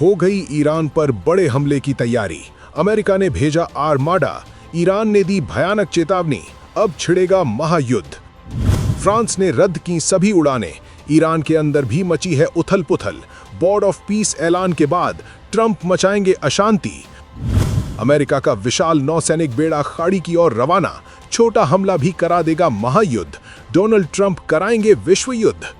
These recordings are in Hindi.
हो गई ईरान पर बड़े हमले की तैयारी। अमेरिका ने भेजा आर्माडा, ईरान ने दी भयानक चेतावनी, अब छिड़ेगा महायुद्ध। फ्रांस ने रद्द की सभी उड़ानें, ईरान के अंदर भी मची है उथल पुथल। बोर्ड ऑफ पीस ऐलान के बाद ट्रंप मचाएंगे अशांति। अमेरिका का विशाल नौसैनिक बेड़ा खाड़ी की ओर रवाना, छोटा हमला भी करा देगा महायुद्ध। डोनाल्ड ट्रंप कराएंगे विश्व युद्ध।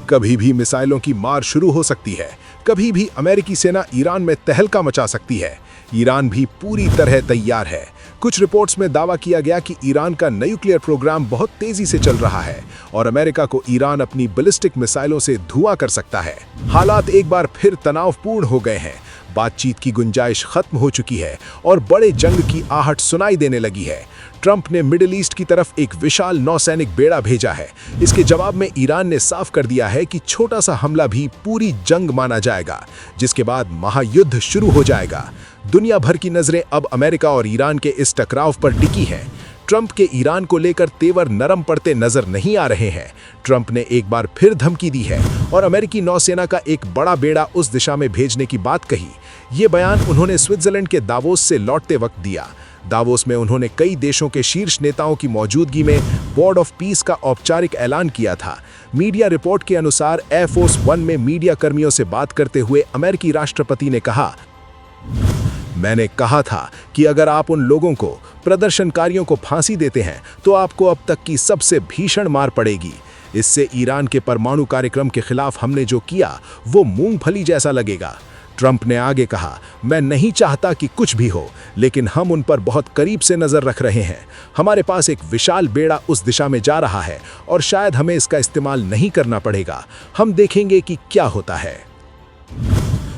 कभी भी मिसाइलों की मार शुरू हो सकती है, कभी भी अमेरिकी सेना ईरान में तहलका मचा सकती है। ईरान भी पूरी तरह तैयार है। कुछ रिपोर्ट्स में दावा किया गया कि ईरान का न्यूक्लियर प्रोग्राम बहुत तेजी से चल रहा है और अमेरिका को ईरान अपनी बैलिस्टिक मिसाइलों से धुआं कर सकता है। हालात एक बार फिर तनावपूर्ण हो गए हैं। बातचीत की गुंजाइश खत्म हो चुकी है और बड़े जंग की आहट सुनाई देने लगी है। ट्रंप ने मिडिल ईस्ट की तरफ एक विशाल नौसैनिक बेड़ा भेजा है। इसके जवाब में ईरान ने साफ कर दिया है कि छोटा सा हमला भी पूरी जंग माना जाएगा, जिसके बाद महायुद्ध शुरू हो जाएगा। दुनिया भर की नजरें अब अमेरिका और ईरान के इस टकराव पर टिकी हैं। ट्रंप के ईरान को लेकर तेवर नरम पड़ते नजर नहीं आ रहे हैं। ट्रंप ने एक बार फिर धमकी दी है और अमेरिकी नौसेना का एक बड़ा बेड़ा उस दिशा में भेजने की बात कही। ये बयान उन्होंने स्विट्जरलैंड के दावोस से लौटते वक्त दिया। दावोस में उन्होंने कई देशों के शीर्ष नेताओं की मौजूदगी में बोर्ड ऑफ पीस का औपचारिक ऐलान किया था। मीडिया रिपोर्ट के अनुसार एयरफोर्स वन में मीडिया कर्मियों से बात करते हुए अमेरिकी राष्ट्रपति ने कहा, मैंने कहा था कि अगर आप उन लोगों को, प्रदर्शनकारियों को फांसी देते हैं तो आपको अब तक की सबसे भीषण मार पड़ेगी। इससे ईरान के परमाणु कार्यक्रम के खिलाफ हमने जो किया वो मूंगफली जैसा लगेगा। ट्रंप ने आगे कहा, मैं नहीं चाहता कि कुछ भी हो, लेकिन हम उन पर बहुत करीब से नजर रख रहे हैं। हमारे पास एक विशाल बेड़ा उस दिशा में जा रहा है और शायद हमें इसका इस्तेमाल नहीं करना पड़ेगा। हम देखेंगे कि क्या होता है।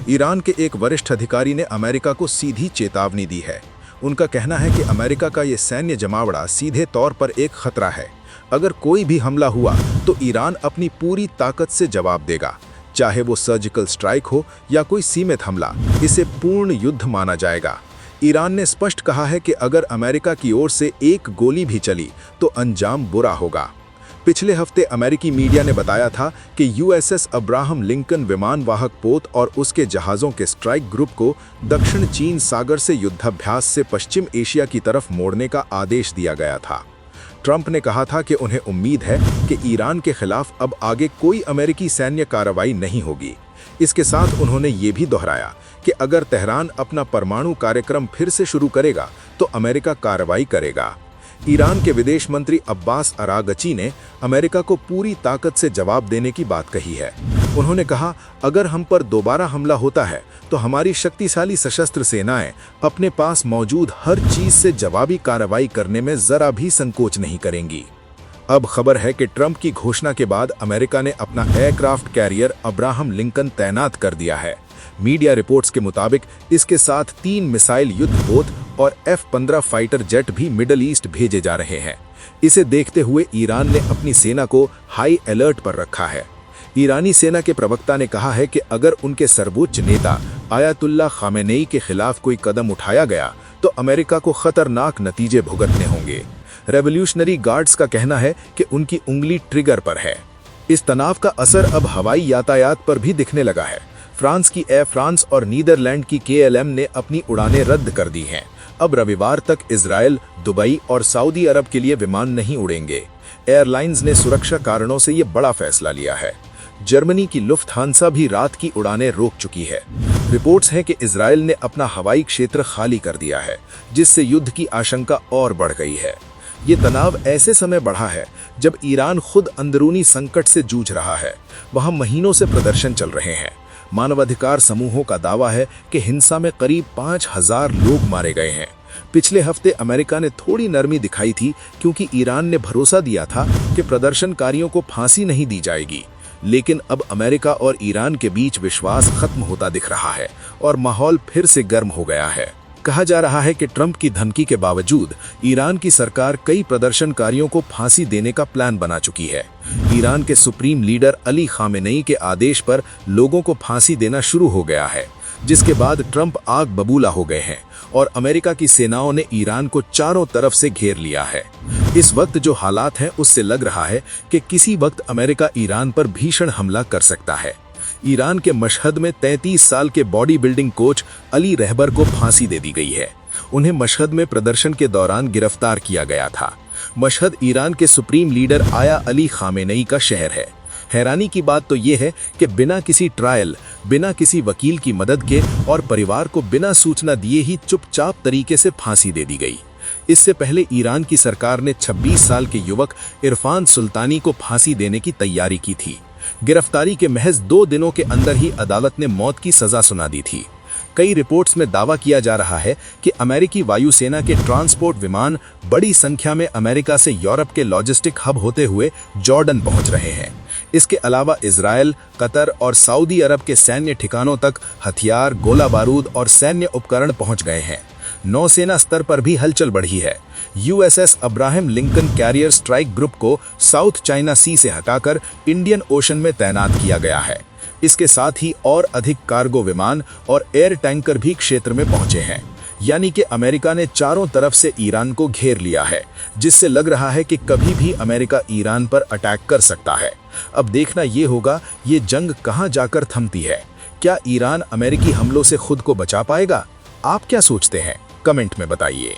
ईरान के एक वरिष्ठ अधिकारी ने अमेरिका को सीधी चेतावनी दी है। उनका कहना है कि अमेरिका का ये सैन्य जमावड़ा सीधे तौर पर एक खतरा है। अगर कोई भी हमला हुआ तो ईरान अपनी पूरी ताकत से जवाब देगा, चाहे वो सर्जिकल स्ट्राइक हो या कोई सीमित हमला। इसे पूर्ण युद्ध माना जाएगा। ईरान ने स्पष्ट कहा है कि अगर अमेरिका की ओर से एक गोली भी चली तो अंजाम बुरा होगा। पिछले हफ्ते अमेरिकी मीडिया ने बताया था कि यूएसएस अब्राहम लिंकन विमानवाहक पोत और उसके जहाज़ों के स्ट्राइक ग्रुप को दक्षिण चीन सागर से युद्धाभ्यास से पश्चिम एशिया की तरफ मोड़ने का आदेश दिया गया था। ट्रंप ने कहा था कि उन्हें उम्मीद है कि ईरान के खिलाफ अब आगे कोई अमेरिकी सैन्य कार्रवाई नहीं होगी। इसके साथ उन्होंने ये भी दोहराया कि अगर तेहरान अपना परमाणु कार्यक्रम फिर से शुरू करेगा तो अमेरिका कार्रवाई करेगा। ईरान के विदेश मंत्री अब्बास अरागची ने अमेरिका को पूरी ताकत से जवाब देने की बात कही है। उन्होंने कहा, अगर हम पर दोबारा हमला होता है तो हमारी शक्तिशाली सशस्त्र सेनाएं अपने पास मौजूद हर चीज से जवाबी कार्रवाई करने में जरा भी संकोच नहीं करेंगी। अब खबर है कि ट्रंप की घोषणा के बाद अमेरिका ने अपना एयरक्राफ्ट कैरियर अब्राहम लिंकन तैनात कर दिया है। मीडिया रिपोर्ट्स के मुताबिक इसके साथ 3 मिसाइल युद्धपोत और F-15 फाइटर जेट भी मिडल ईस्ट भेजे जा रहे हैं। इसे देखते हुए ईरान ने अपनी सेना को हाई अलर्ट पर रखा है। ईरानी सेना के प्रवक्ता ने कहा है कि अगर उनके सर्वोच्च नेता आयतुल्लाह खामेनेई के खिलाफ कोई कदम उठाया गया तो अमेरिका को खतरनाक नतीजे भुगतने होंगे। रेवोल्यूशनरी गार्ड्स का कहना है कि उनकी उंगली ट्रिगर पर है। इस तनाव का असर अब हवाई यातायात पर भी दिखने लगा है। फ्रांस की एयर फ्रांस और नीदरलैंड की KLM ने अपनी उड़ानें रद्द कर दी हैं। अब रविवार तक इजराइल, दुबई और सऊदी अरब के लिए विमान नहीं उड़ेंगे। एयरलाइंस ने सुरक्षा कारणों से ये बड़ा फैसला लिया है। जर्मनी की लुफ्थहांसा भी रात की उड़ानें रोक चुकी है। रिपोर्ट्स हैं कि इजराइल ने अपना हवाई क्षेत्र खाली कर दिया है, जिससे युद्ध की आशंका और बढ़ गई है। ये तनाव ऐसे समय बढ़ा है जब ईरान खुद अंदरूनी संकट से जूझ रहा है। वहां महीनों से प्रदर्शन चल रहे हैं। मानवाधिकार समूहों का दावा है कि हिंसा में करीब 5000 लोग मारे गए हैं। पिछले हफ्ते अमेरिका ने थोड़ी नरमी दिखाई थी क्योंकि ईरान ने भरोसा दिया था कि प्रदर्शनकारियों को फांसी नहीं दी जाएगी। लेकिन अब अमेरिका और ईरान के बीच विश्वास खत्म होता दिख रहा है और माहौल फिर से गर्म हो गया है। कहा जा रहा है कि ट्रंप की धमकी के बावजूद ईरान की सरकार कई प्रदर्शनकारियों को फांसी देने का प्लान बना चुकी है। ईरान के सुप्रीम लीडर अली खामेनेई के आदेश पर लोगों को फांसी देना शुरू हो गया है, जिसके बाद ट्रंप आग बबूला हो गए हैं और अमेरिका की सेनाओं ने ईरान को चारों तरफ से घेर लिया है। इस वक्त जो हालात हैं उससे लग रहा है कि किसी वक्त अमेरिका ईरान पर भीषण हमला कर सकता है। ईरान के मशहद में 33 साल के बॉडी बिल्डिंग कोच अली रहबर को फांसी दे दी गई है। उन्हें मशहद में प्रदर्शन के दौरान गिरफ्तार किया गया था। मशहद ईरान के सुप्रीम लीडर आया अली खामेनेई का शहर है। हैरानी की बात तो ये है कि बिना किसी ट्रायल, बिना किसी वकील की मदद के और परिवार को बिना सूचना दिए ही चुपचाप तरीके से फांसी दे दी गई। इससे पहले ईरान की सरकार ने 26 साल के युवक इरफान सुल्तानी को फांसी देने की तैयारी की थी। गिरफ्तारी के महज 2 दिनों के अंदर ही अदालत ने मौत की सजा सुना दी थी। कई रिपोर्ट्स में दावा किया जा रहा है कि अमेरिकी वायुसेना के ट्रांसपोर्ट विमान बड़ी संख्या में अमेरिका से यूरोप के लॉजिस्टिक हब होते हुए जॉर्डन पहुंच रहे हैं। इसके अलावा इजराइल, कतर और सऊदी अरब के सैन्य ठिकानों तक हथियार, गोला बारूद और सैन्य उपकरण पहुंच गए हैं। नौसेना स्तर पर भी हलचल बढ़ी है। USS Abraham Lincoln carrier strike group को साउथ चाइना सी से हटाकर इंडियन ओशन में तैनात किया गया है। इसके साथ ही और अधिक कार्गो विमान और एयर टैंकर भी क्षेत्र में पहुंचे हैं। यानी कि अमेरिका ने चारों तरफ से ईरान को घेर लिया है, जिससे लग रहा है कि कभी भी अमेरिका ईरान पर अटैक कर सकता है। अब देखना ये होगा ये जंग कहां जाकर थमती है। क्या ईरान अमेरिकी हमलों से खुद को बचा पाएगा? आप क्या सोचते हैं? कमेंट में बताइए।